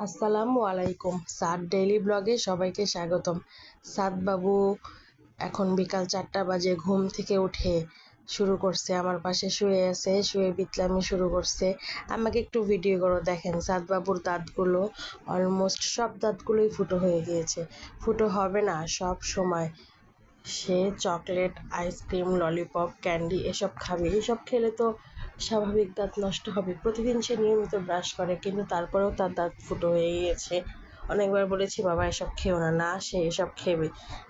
আসসালামু আলাইকুম। সাদ ডেইলি ব্লগে সবাইকে স্বাগতম। সাদ বাবু এখন বিকাল 4টা বাজে ঘুম থেকে উঠে শুরু করছে, আমার পাশে শুয়ে আছে, শুয়ে বিতলামি শুরু করছে। আমাকে একটু ভিডিও করো। দেখেন সাদ বাবুর দাঁতগুলো অলমোস্ট সব দাঁতগুলোই ফুটো হয়ে গিয়েছে। ফুটো হবে না সব সময়। সে চকলেট, আইসক্রিম, ললিপপ, ক্যান্ডি এসব খাবে। এসব খেলে তো স্বাভাবিক দাঁত নষ্ট হবে। প্রতিদিন সে নিয়মিত ব্রাশ করে, কিন্তু তারপরেও তার দাঁত ফুটো হয়ে গিয়েছে। অনেকবার বলেছি বাবা এসব খেও না, না সে এসব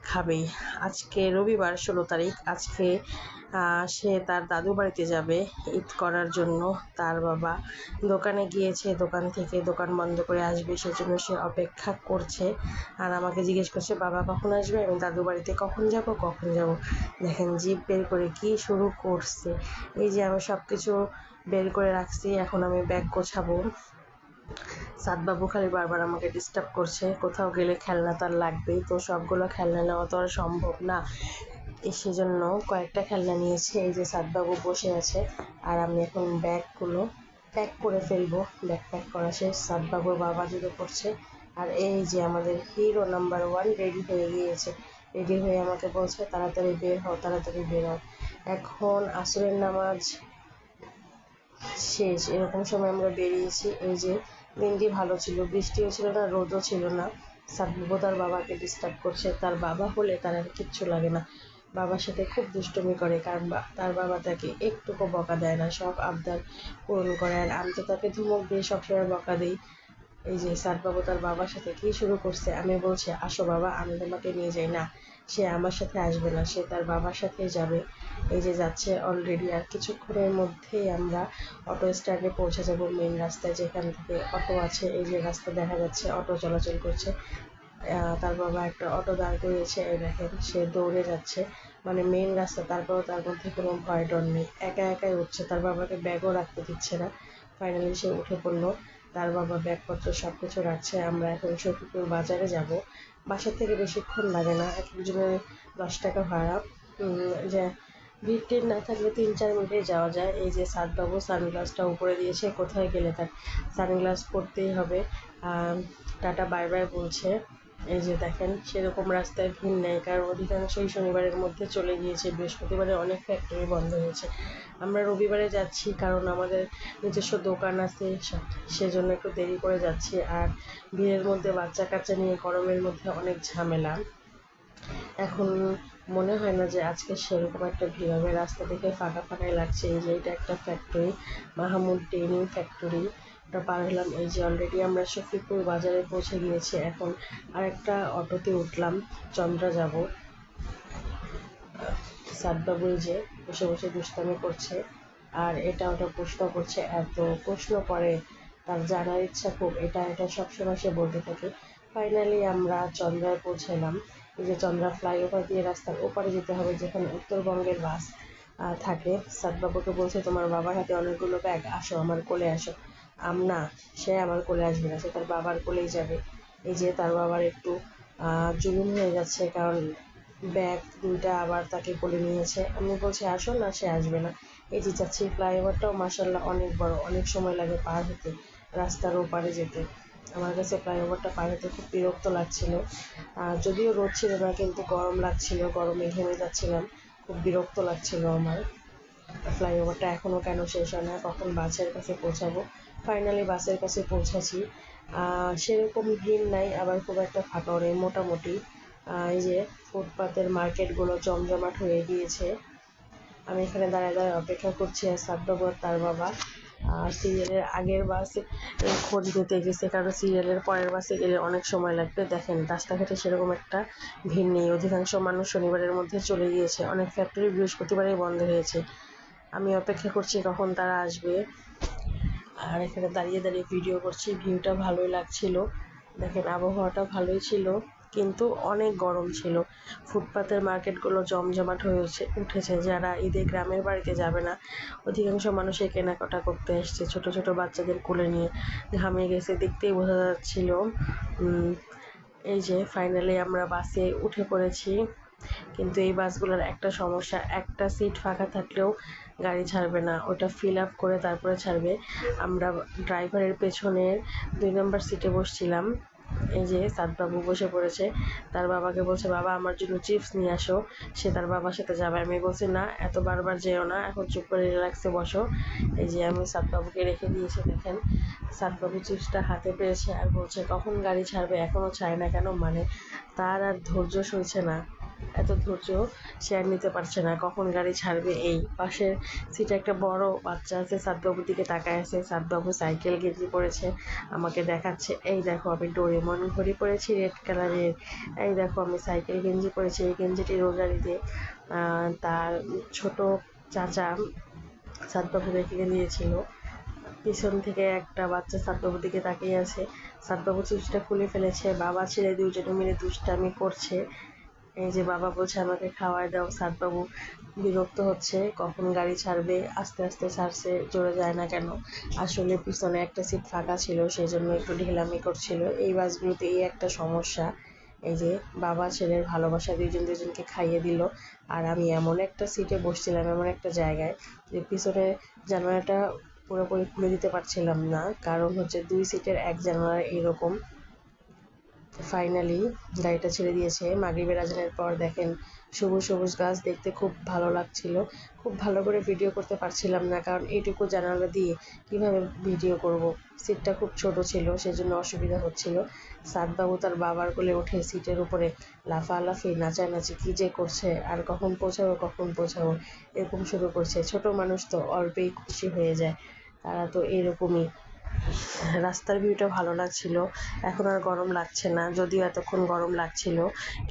খাবেই। আজকে রবিবার 16 তারিখ। আজকে সে তার দাদু বাড়িতে যাবে ঈদ করার জন্য। তার বাবা দোকানে গিয়েছে, দোকান থেকে দোকান বন্ধ করে আসবে, সেজন্য সে অপেক্ষা করছে। আর আমাকে জিজ্ঞেস করছে বাবা কখন আসবে, আমি দাদু বাড়িতে কখন যাব। দেখেন জিভ বের করে কি শুরু করছে। এই যে আমি সব কিছু বের করে রাখছি, এখন আমি ব্যাগ গোছাবো। সাদবাবু খালি বারবার আমাকে ডিস্টার্ব করছে। কোথাও গেলে খেলনা তার লাগবেই, তো সবগুলো খেলনা নেওয়া তো আর সম্ভব না। সেজন্য কয়েকটা খেলনা নিয়েছি। এই যে সাদবাবু বসে আছে, আর আমি এখন ব্যাগগুলো প্যাক করে ফেলবো। ব্যাগ প্যাক করা শেষ, সাদবাবুর বাবা জুড়ে পড়ছে। আর এই যে আমাদের হিরো নাম্বার 1 রেডি হয়ে গিয়েছে। রেডি হয়ে আমাকে বলছে তাড়াতাড়ি বের হও, তাড়াতাড়ি বের হও। এখন আসরের নামাজ শেষ, এরকম সময় আমরা বেরিয়েছি। এই যে দিনটি ভালো ছিল, বৃষ্টিও ছিল না, রোদও ছিল না। সাদবাবু তার বাবাকে ডিস্টার্ব করছে। তার বাবা হলে তার আর কিচ্ছু লাগে না, বাবার সাথে খুব দুষ্টুমি করে, কারণ তার বাবা তাকে একটুকু বকা দেয় না, সব আবদার পূরণ করে। আর আমি তো তাকে ধমক দিয়ে সবসময় বকা দিই। এই যে সাদবাবু তার বাবার সাথে কি শুরু করছে। আমি বলছি আসো বাবা আমি তোমাকে নিয়ে যাই, না সে আমার সাথে আসবে না, সে তার বাবার সাথেই যাবে। এই যে যাচ্ছে অলরেডি। আর কিছুক্ষণের মধ্যেই আমরা অটো স্ট্যান্ডে পৌঁছে যাব, মেন রাস্তায় যেখান থেকে অটো আছে। এই যে রাস্তা দেখা যাচ্ছে, অটো চলাচল করছে। তার বাবা একটা অটো দাঁড় করিয়েছে, এই দেখেন সে দৌড়ে যাচ্ছে, মানে মেন রাস্তা, তারপরেও তার মধ্যে কোনো ভয় ডর নেই, একা একাই উঠছে। তার বাবাকে ব্যাগও রাখতে দিচ্ছে না। ফাইনালি সে উঠে পড়লো। তার বাবা ব্যাগপত্র সব কিছু রাখছে। আমরা এখন শফিপুর বাজারে যাব। বাসা থেকে বেশিক্ষণ লাগে না, এক একজনের 10 টাকা ভাড়া। যে ভিড় টিড় না থাকলে 3-4 মিনিটে যাওয়া যায়। এই যে সাদবাবু সানগ্লাসটা উপরে দিয়েছে, কোথায় গেলে তার সানগ্লাস পরতেই হবে। টাটা বাই বাই বলছে। এই যে দেখেন সেরকম রাস্তায় ভিড় নেই, কারণ অধিকাংশই শনিবারের মধ্যে চলে গিয়েছে, বৃহস্পতিবারে অনেক ফ্যাক্টরি বন্ধ হয়েছে। আমরা রবিবারে যাচ্ছি কারণ আমাদের নিজস্ব দোকান আছে, সেজন্য একটু দেরি করে যাচ্ছি। আর ভিড়ের মধ্যে বাচ্চা কাচ্চা নিয়ে গরমের মধ্যে অনেক ঝামেলা। এখন মনে হয় না যে আজকে সেরকম একটা ভিড় হবে, রাস্তা দেখে ফাঁকা ফাঁকাই লাগছে। এই যে এটা একটা ফ্যাক্টরি, মাহমুদ ডেইনিং ফ্যাক্টরি, ওটা পার হলাম। এই যে অলরেডি আমরা শফিপুর বাজারে পৌঁছে গিয়েছি। এখন আরেকটা অটোতে উঠলাম, চন্দ্রা যাব। সাদবাবু এই যে বসে বসে দুষ্টামি করছে, আর এটা ওটা প্রশ্ন করছে, এত প্রশ্ন করে, তার জানার ইচ্ছা খুব, এটা এটা সবসময় সে বলতে থাকে। ফাইনালি আমরা চন্দ্রায় পৌঁছালাম। এই যে চন্দ্রা ফ্লাইওভার দিয়ে রাস্তার ওপারে যেতে হবে, যেখানে উত্তরবঙ্গের বাস থাকে। সাদবাবুকে বলছে তোমার বাবার হাতে অনেকগুলো ব্যাগ, আসো আমার কোলে আসো। না, সে আমার কোলে আসবে না, সে তার বাবার কোলেই যাবে। এই যে তার বাবার একটু জুলুম হয়ে যাচ্ছে, কারণ ব্যাগ দুইটা আবার তাকে কোলে নিয়েছে। আমি বলছি আসো, না সে আসবে না। এই যে যাচ্ছি, ফ্লাইওভারটাও মাসাল্লাহ অনেক বড়, অনেক সময় লাগে পার হতে, রাস্তার ওপারে যেতে। আমার কাছে ফ্লাইওভারটা পার হতে খুব বিরক্ত লাগছিল। যদিও রোদ ছিল না, কিন্তু গরম লাগছিল, গরমে ঘেমে যাচ্ছিলাম, খুব বিরক্ত লাগছিল আমার। ফ্লাইওভারটা এখনও কেন শেষ হয় না, কখন বাসের কাছে পৌঁছাবো। ফাইনালি বাসের কাছে পৌঁছাছি। সেরকম ভিড় নাই, আবার খুব একটা ফাঁকাও নেই, মোটামুটি। এই যে ফুটপাতের মার্কেটগুলো জমজমাট হয়ে গিয়েছে। আমি এখানে দাঁড়ায় দাঁড়ায় অপেক্ষা করছি, আর সাদবাবু আর তার বাবা সিরিয়ালের আগের বাসে খোঁজ নিতে গেছে, কারণ সিরিয়ালের পরের বাসে গেলে অনেক সময় লাগবে। দেখেন রাস্তাঘাটে সেরকম একটা ভিড় নেই, অধিকাংশ মানুষ শনিবারের মধ্যে চলে গিয়েছে, অনেক ফ্যাক্টরি বৃহস্পতিবারেই বন্ধ হয়েছে। আমি অপেক্ষা করছি কখন তারা আসবে, আর এখানে দাঁড়িয়ে দাঁড়িয়ে ভিডিও করছি। ভিউটা ভালোই লাগছিল, দেখেন আবহাওয়াটা ভালোই ছিল, কিন্তু অনেক গরম ছিল। ফুটপাতের মার্কেটগুলো জমজমাট হয়ে উঠেছে। যারা ঈদে গ্রামের বাড়িতে যাবে না, অধিকাংশ মানুষই কেনাকাটা করতে এসছে, ছোট ছোট বাচ্চাদের কোলে নিয়ে, ঘামে গেছে, দেখতেই বোঝা যাচ্ছিল। এই যে ফাইনালি আমরা বাসে উঠে পড়েছি। কিন্তু এই বাসগুলোর একটা সমস্যা, একটা সিট ফাঁকা থাকলেও গাড়ি ছাড়বে না, ওটা ফিল আপ করে তারপরে ছাড়বে। আমরা ড্রাইভারের পেছনের 2 নম্বর সিটে বসছিলাম। এই যে সাদবাবু বসে পড়েছে, তার বাবাকে বলছে বাবা আমার জন্য চিপস নিয়ে আসো, সে তার বাবার সাথে যাবে। আমি বলছি না, এত বারবার যেও না, এখন চুপ করে রিল্যাক্সে বসো। এই যে আমি সাদবাবুকে রেখে দিয়েছি, দেখেন সাদবাবু চিপসটা হাতে পেয়েছে আর বলছে কখন গাড়ি ছাড়বে, এখনও ছাড়ে না কেন। মানে তার আর ধৈর্য সইছে না, এত ধৈর্য সে আর নিতে পারছে না, কখন গাড়ি ছাড়বে। এই পাশের সিটে একটা বড় বাচ্চা আছে, সাদবাবুর দিকে তাকায় আছে। সাদবাবু সাইকেল গেঞ্জি পরেছে, আমাকে দেখাচ্ছে এই দেখো আমি ডোরেমন ঘড়ি পরেছি রেড কালারের, এই দেখো আমি সাইকেল গেঞ্জি পরেছি, এই গেঞ্জিটি রোজারিতে তার ছোট চাচা সাদবাবুকে কিনে দিয়েছিল। পিছন থেকে একটা বাচ্চা সাদবাবুর দিকে তাকিয়ে আছে। সাদবাবু চিপসটা খুলে ফেলেছে, বাবা ছেলে দুজনে মিলে দুষ্টামি করছে। এই যে বাবা বলছে আমাকে খাওয়ায় দাও, সাদবাবু বিরক্ত হচ্ছে কখন গাড়ি ছাড়বে, আস্তে আস্তে ছাড়ছে, জোরে যায় না কেন। আসলে পিছনে একটা সিট ফাঁকা ছিল, সেই জন্য একটু ঢিলামি করছিল। এই বাসগুলোতে এই একটা সমস্যা, এই যে বাবা ছেলের ভালোবাসা দুজন দুজনকে খাইয়ে দিল। আর আমি এমন একটা সিটে বসছিলাম, এমন একটা জায়গায় যে পিছনে জানালাটা পুরোপুরি খুলে দিতে পারছিলাম না, কারণ হচ্ছে 2 সিটের এক জানালা এরকম। ফাইনালি গাড়িটা ছেড়ে দিয়েছে মাগরিবের আজানের পর। দেখেন সবুজ সবুজ গাছ, দেখতে খুব ভালো লাগছিল। খুব ভালো করে ভিডিও করতে পারছিলাম না, কারণ এইটুকু জানালা দিয়ে কিভাবে ভিডিও করব। সিটটা খুব ছোট ছিল, সেজন্য অসুবিধা হচ্ছিল। সাদবাবু তার বাবার কোলে উঠে সিটের উপরে লাফালাফি নাচানাচি কী যে করছে, আর কখন পৌঁছাবো এরকম শুরু করছে। ছোট মানুষ তো অল্পেই খুশি হয়ে যায়, তারা তো এরকমই। রাস্তার ভিউটা ভালো লাগছিল, এখন আর গরম লাগছে না, যদিও এতক্ষণ গরম লাগছিল,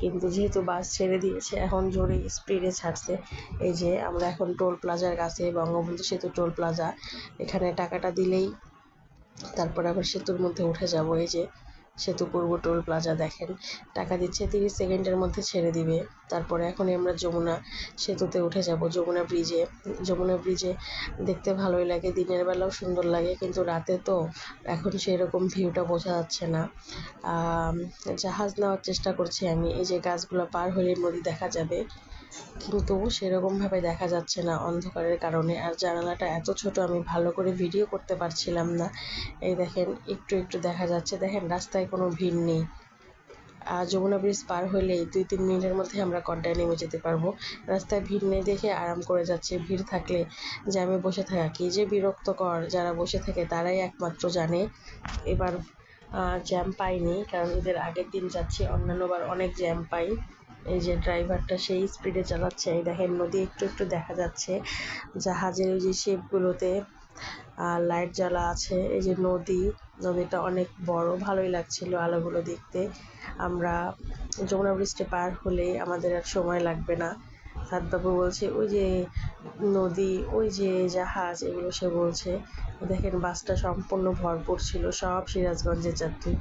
কিন্তু যেহেতু বাস ছেড়ে দিয়েছে এখন জোরে স্পিডে ছাড়ছে। এই যে আমরা এখন টোল প্লাজার কাছে, বঙ্গবন্ধু সেতু টোল প্লাজা। এখানে টাকাটা দিলেই তারপর আবার সেতুর মধ্যে উঠে যাব। এই যে সেতু পূর্ব টোল প্লাজা, দেখেন টাকা দিচ্ছে, 30 সেকেন্ডের মধ্যে ছেড়ে দিবে। তারপরে এখনই আমরা যমুনা সেতুতে উঠে যাব, যমুনা ব্রিজে দেখতে ভালোই লাগে, দিনের বেলাও সুন্দর লাগে, কিন্তু রাতে তো এখন সেরকম ভিউটা বোঝা যাচ্ছে না। জাহাজ নেওয়ার চেষ্টা করছি আমি, এই যে গাছগুলো পার হলে নদী দেখা যাবে, কিন্তু সেরকমভাবে দেখা যাচ্ছে না অন্ধকারের কারণে। আর জানালাটা এত ছোট, আমি ভালো করে ভিডিও করতে পারছিলাম না। এই দেখেন একটু একটু দেখা যাচ্ছে, দেখেন রাস্তায় কোনো ভিড় নেই। আর যমুনা ব্রিজ পার হলেই 2-3 মিনিটের মধ্যে আমরা কড্ডায় নেমে যেতে পারবো। রাস্তায় ভিড় নেই দেখে আরাম করে যাচ্ছে, ভিড় থাকলে জ্যামে বসে থাকা কী যে বিরক্তকর, যারা বসে থাকে তারাই একমাত্র জানে। এবার জ্যাম পাইনি, কারণ ঈদের আগের দিন যাচ্ছি, অন্যান্যবার অনেক জ্যাম পাই। এই যে ড্রাইভারটা সেই স্পিডে চালাচ্ছে, এই দেখেন নদী একটু একটু দেখা যাচ্ছে, জাহাজের ওই যে শেপগুলোতে লাইট জ্বালা আছে। এই যে নদীটা অনেক বড়, ভালোই লাগছিল আলোগুলো দেখতে। আমরা যমুনা ব্রিজটা পার হলে আমাদের আর সময় লাগবে না। সাদবাবু বলছে ওই যে নদী, ওই যে জাহাজ, এগুলো সে বলছে। দেখেন বাসটা সম্পূর্ণ ভরপুর ছিল, সব সিরাজগঞ্জের যাত্রী।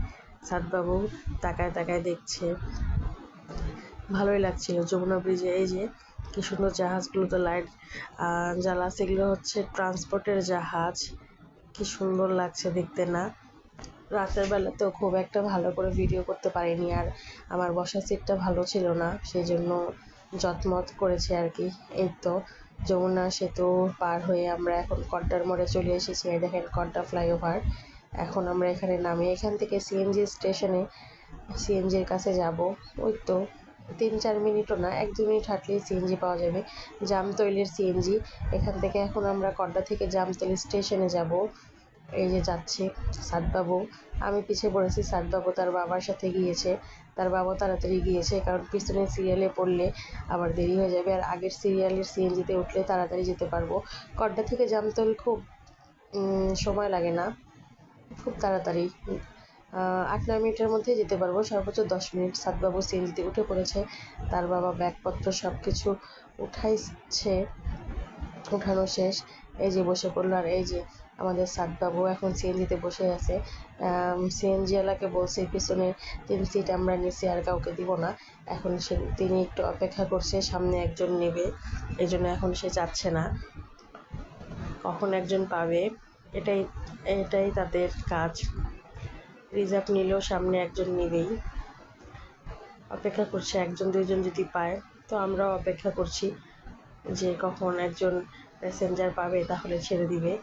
সাদবাবু তাকায় তাকায় দেখছে, ভালোই লাগছিল যমুনা ব্রিজে। এই যে কি সুন্দর জাহাজগুলোতে লাইট জ্বালা, সেগুলো হচ্ছে ট্রান্সপোর্টের জাহাজ, কি সুন্দর লাগছে দেখতে না। রাতের বেলাতেও খুব একটা ভালো করে ভিডিও করতে পারিনি, আর আমার বসার সিটটা ভালো ছিল না, সেই জন্য যত্মত করেছি আর কি। এই তো যমুনা সেতু পার হয়ে আমরা এখন কড্ডার মোড়ে চলে এসেছি। এই দেখেন কড্ডা ফ্লাইওভার। এখন আমরা এখানে নামি, এখান থেকে সিএনজি স্টেশনে সিএনজির কাছে যাব। ওই তো 3-4 মিনিটও না, 1-2 মিনিট হাঁটলেই সিএনজি পাওয়া যাবে, জামতৈলের সিএনজি। এখান থেকে এখন আমরা কড্ডা থেকে জামতৈল স্টেশনে যাব। এই যে যাচ্ছে সাদবাবু, আমি পিছিয়ে পড়েছি, সাদবাবু তার বাবার সাথে গিয়েছে। তার বাবা তাড়াতাড়ি গিয়েছে, কারণ পিছনের সিরিয়ালে পড়লে আবার দেরি হয়ে যাবে, আর আগের সিরিয়ালের সিএনজিতে উঠলে তাড়াতাড়ি যেতে পারবো। কড্ডা থেকে জামতৈল খুব সময় লাগে না, খুব তাড়াতাড়ি 8-9 মিনিটের মধ্যে যেতে পারবো, সর্বোচ্চ 10 মিনিট। সাদবাবু সিএনজিতে উঠে পড়েছে, তার বাবা ব্যাগপত্র সব কিছু উঠাইছে, উঠানো শেষ। এই যে বসে পড়লো, আর এই যে আমাদের সাদবাবু এখন সিএনজিতে বসে আছে। সিএনজিওয়ালাকে বলছে পিছনে 3 সিট আমরা নিছি, আর কাউকে দিব না। এখন তিনি একটু অপেক্ষা করছে, সামনে একজন নেবে, এই জন্য এখন সে যাচ্ছে না, কখন একজন পাবে, এটাই এটাই তাদের কাজ। রিজার্ভ নিলেও সামনে একজন নেবেই, অপেক্ষা করছে 1-2জন যদি পায়। তো আমরাও অপেক্ষা করছি যে কখন একজন প্যাসেঞ্জার পাবে তাহলে ছেড়ে দিবে।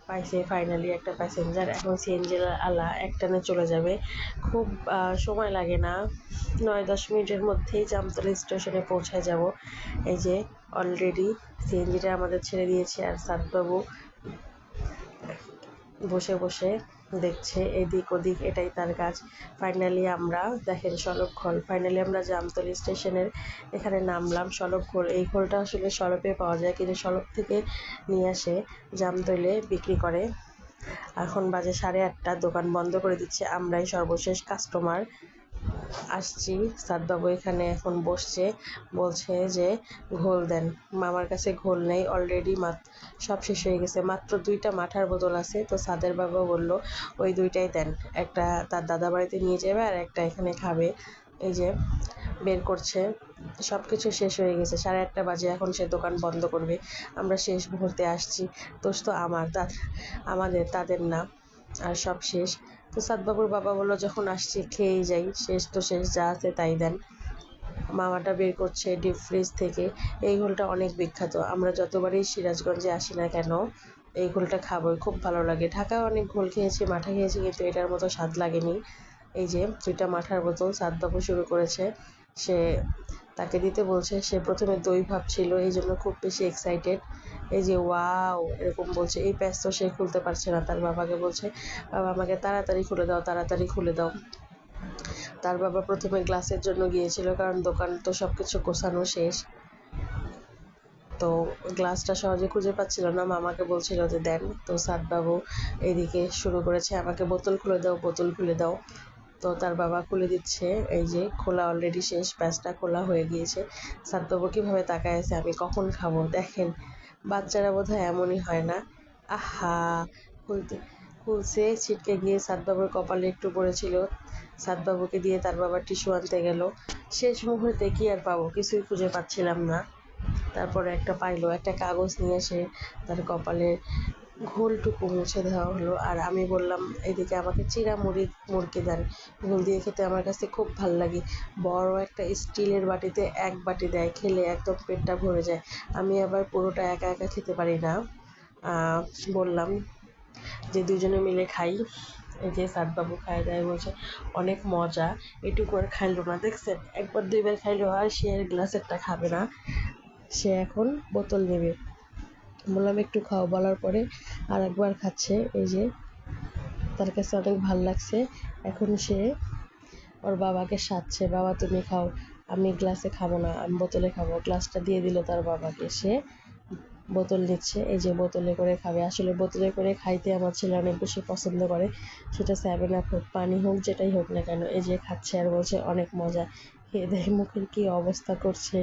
পাইছে ফাইনালি একটা প্যাসেঞ্জার। এখন সিএনজি আলা একটানে চলে যাবে। খুব সময় লাগে না, 9-10 মিনিটের মধ্যেই জামতলী স্টেশনে পৌঁছায় যাব। এই যে অলরেডি সিএনজিটা আমাদের ছেড়ে দিয়েছে, আর সাদবাবু বসে বসে দেখছে এদিক ওদিক, এটাই তার কাজ। ফাইনালি আমরা দেখেন সড়ক ঘোল, ফাইনালি আমরা জামতলী স্টেশনের এখানে নামলাম। সড়ক ঘোল, এই ঘোলটা আসলে সড়কে পাওয়া যায়, কিন্তু সড়ক থেকে নিয়ে আসে জামতলে বিক্রি করে। এখন বাজে 8:30, দোকান বন্ধ করে দিচ্ছে, আমরাই সর্বশেষ কাস্টমার আসছি। সাদবাবু এখানে এখন বসছে, বলছে যে ঘোল দেন। মামার কাছে ঘোল নেই, অলরেডি সব শেষ হয়ে গেছে, মাত্র 2টা মাঠার বোতল আছে। তো সাদের বাবা বলল ওই 2টাই দেন, একটা তার দাদা বাড়িতে নিয়ে যাবে আর একটা এখানে খাবে। এই যে বের করছে, সব কিছু শেষ হয়ে গেছে, 8:30 বাজে, এখন সে দোকান বন্ধ করবে। আমরা শেষ মুহূর্তে আসছি, দোষ তো আমাদের, তাদের না। আর সব শেষ। তো সাদবাবুর বাবা বললো যখন আসছি খেয়েই যাই, শেষ তো শেষ, যা আছে তাই দেন। মামাটা বের করছে ডিপ ফ্রিজ থেকে। এই ঘোলটা অনেক বিখ্যাত, আমরা যতবারই সিরাজগঞ্জে আসি না কেন এই ঘোলটা খাবোই, খুব ভালো লাগে। ঢাকায় অনেক ঘোল খেয়েছি, মাঠা খেয়েছি, কিন্তু এটার মতো স্বাদ লাগেনি। এই যে 2টা মাঠার বোতল সাদবাবু শুরু করেছে, সে তাকে দিতে বলছে। সে প্রথমে দই ভাবছিল, এই জন্য খুব বেশি এক্সাইটেড। এই যে ওয়াও এরকম বলছে। এই প্যাচ তো সে খুলতে পারছে না, তার বাবাকে বলছে বাবা আমাকে তাড়াতাড়ি খুলে দাও, তাড়াতাড়ি খুলে দাও। তার বাবা প্রথমে গ্লাসের জন্য গিয়েছিল, কারণ দোকান তো সব কিছু গোছানো শেষ, তো গ্লাসটা সহজে খুঁজে পাচ্ছিল না। মামাকে বলছিল যে দেন। তো সাদবাবু এইদিকে শুরু করেছে আমাকে বোতল খুলে দাও, বোতল খুলে দাও। তো তার বাবা খুলে দিচ্ছে। এই যে খোলা অলরেডি শেষ, প্যাচটা খোলা হয়ে গিয়েছে। সাদবাবু কীভাবে তাকায় আছে, আমি কখন খাবো। দেখেন বাচ্চারা বোধহয় এমনই হয় না। আহা, খুলছে, ছিটকে গিয়ে সাদবাবুর কপালে একটু পড়েছিল। সাদবাবুকে দিয়ে তার বাবা টিস্যু আনতে গেল। শেষ মুহূর্তে কি আর পাবো, কিছুই খুঁজে পাচ্ছিলাম না। তারপরে একটা পাইলো, একটা কাগজ নিয়ে এসে তার কপালের ঘোলটুকু মুছে দেওয়া হলো। আর আমি বললাম এদিকে আমাকে চিরা মুড়কি দেন, ঘোল দিয়ে খেতে আমার কাছে খুব ভাল লাগে। বড় একটা স্টিলের বাটিতে 1 বাটি দেয়, খেলে একদম পেটটা ভরে যায়। আমি আবার পুরোটা একা একা খেতে পারি না। বললাম যে 2জনে মিলে খাই। এই যে সাদবাবু খায় দেয়, বলছে অনেক মজা। এটুকু আর খাইলো না, দেখছেন 1-2বার খাইলো, আর সে আর গ্লাসেরটা খাবে না, সে এখন বোতল নেবে। বললাম একটু খাও, বলার পরে আর একবার খাচ্ছে। এই যে তার কাছে অনেক ভাল লাগছে। এখন সে ওর বাবাকে সাধছে, বাবা তুমি খাও, আমি গ্লাসে খাবো না, আমি বোতলে খাবো। গ্লাসটা দিয়ে দিল তার বাবাকে, সে বোতল নিচ্ছে। এই যে বোতলে করে খাবে। আসলে বোতলে করে খাইতে আমার ছেলে অনেক বেশি পছন্দ করে, সেটা 7 আপ হোক, পানি হোক, যেটাই হোক না কেন। এই যে খাচ্ছে আর বলছে অনেক মজা। খেয়ে দেয়, মুখের কি অবস্থা করছে।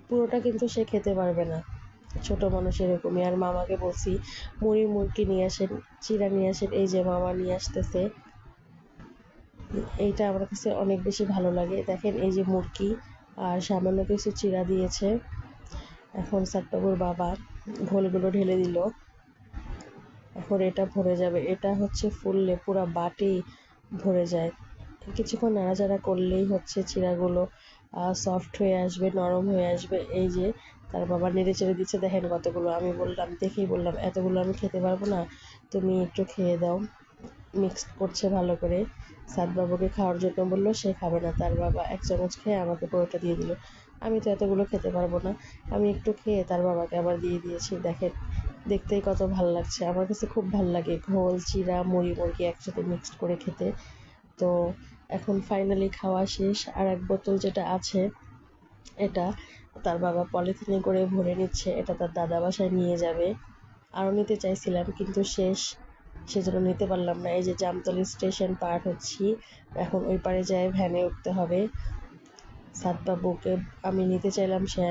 পুরোটা কিন্তু সে খেতে পারবে না, ছোট মানুষ এরকমই। আর মামাকে বলছি মুড়কি নিয়ে আসেন, চিড়া নিয়ে আসেন। এই যে মামা নিয়ে আসতেছে, এইটা আমার কাছে অনেক বেশি ভালো লাগে। দেখেন এই যে মুড়কি আর সামান্য কিছু চিড়া দিয়েছে। এখন সাদবাবুর বাবা ঘোলগুলো ঢেলে দিল, এখন এটা ভরে যাবে। এটা হচ্ছে ফুললে পুরা বাটি ভরে যায়। কিছুক্ষণ নাড়াচাড়া করলেই হচ্ছে চিড়াগুলো সফট হয়ে আসবে, নরম হয়ে আসবে। এই যে তার বাবা নেড়ে চেড়ে দিচ্ছে, দেখেন কতগুলো। আমি বললাম, দেখেই বললাম এতগুলো আমি খেতে পারবো না, তুমি একটু খেয়ে দাও। মিক্সড করছে ভালো করে। সাদবাবুকে খাওয়ার জন্য বললো, সে খাবে না। তার বাবা 1 চামচ খেয়ে আমাকে পুরোটা দিয়ে দিল। আমি তো এতগুলো খেতে পারবো না, আমি একটু খেয়ে তার বাবাকে আবার দিয়ে দিয়েছি। দেখেন দেখতেই কত ভাল লাগছে, আমার কাছে খুব ভাল লাগে ঘোল, চিড়া, মুড়কি একসাথে মিক্সড করে খেতে। তো এখন ফাইনালি খাওয়া শেষ। আর 1 বোতল যেটা আছে, এটা তার বাবা পলিথিনে করে ভরে নিচ্ছে, এটা তার দাদা বাসায় নিয়ে যাবে। আরও নিতে চাইছিলাম কিন্তু শেষ, সেজন্য নিতে পারলাম না। এই যে জামতলী স্টেশন পার হচ্ছি, এখন ওই পারে যায় ভ্যানে উঠতে হবে। সাদবাবুকে আমি নিতে চাইলাম, সে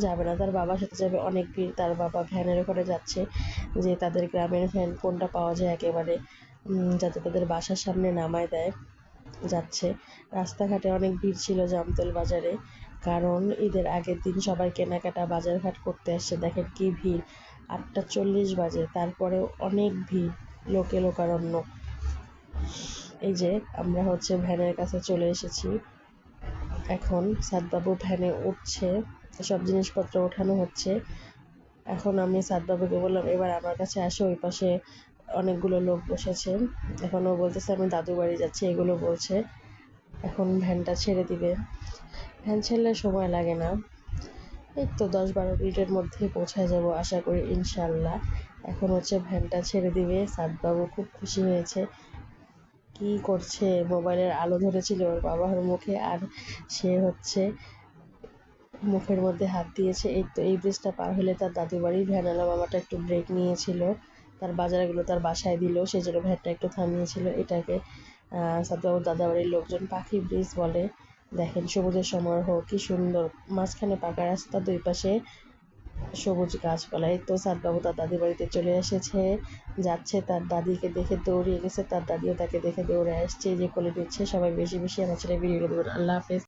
যাবে না, তার বাবার সাথে যাবে। অনেক ভিড়, তার বাবা ভ্যানের ওখানে যাচ্ছে, যে তাদের গ্রামের ভ্যান কোনটা পাওয়া যায় একেবারে, যাতে তাদের বাসার সামনে নামায় দেয়, যাচ্ছে। রাস্তাঘাটে অনেক ভিড় ছিল জামতল বাজারে, কারণ ঈদের আগের দিন সবাই কেনাকাটা বাজারঘাট করতে আসছে। দেখেন কি ভিড়, 8:40 বাজে, তারপরেও অনেক ভিড়, লোকে লোকারণ্য। এই যে আমরা হচ্ছে ভ্যানের কাছে চলে এসেছি। এখন সাদবাবু ভ্যানে উঠছে, সব জিনিসপত্র ওঠানো হচ্ছে। এখন আমি সাদবাবুকে বললাম এবার আমার কাছে আসো, ওই পাশে অনেকগুলো লোক বসেছে। এখন ও বলতেছে আমি দাদু বাড়ি যাচ্ছি, এগুলো বলছে। এখন ভ্যানটা ছেড়ে দিবে। ভ্যান ছাড়লে সময় লাগে না, এই তো 10-12 মিনিটের মধ্যেই পৌঁছায় যাব আশা করি ইনশাল্লাহ। এখন হচ্ছে ভ্যানটা ছেড়ে দিবে। সাদবাবু খুব খুশি হয়েছে। কি করছে, মোবাইলের আলো ধরেছিল ওর বাবার মুখে, আর সে হচ্ছে মুখের মধ্যে হাত দিয়েছে। এই তো এই ব্রিজটা পার হলে তার দাদু বাড়ি। ভ্যানওয়ালা মামাটা একটু ব্রেক নিয়েছিল, তার বাজারগুলো তার বাসায় দিল, সেই জন্য ভ্যানটা একটু থামিয়েছিল। এটাকে সাদবাবুর দাদা বাড়ির লোকজন পাখি ব্রিজ বলে। দেখেন সবুজের সমারোহ কি সুন্দর, মাঝখানে পাকা রাস্তা, দুই পাশে সবুজ গাছপালা। এই তো সাদবাবু তার দাদি বাড়িতে চলে এসেছে, যাচ্ছে, তার দাদিকে দেখে দৌড়িয়ে গেছে, তার দাদিও তাকে দেখে দৌড়ে আসছে, এই যে কোলে নিচ্ছে। সবাই বেশি বেশি আমার ছেলে ভিডিও দেবেন। আল্লাহ হাফেজ।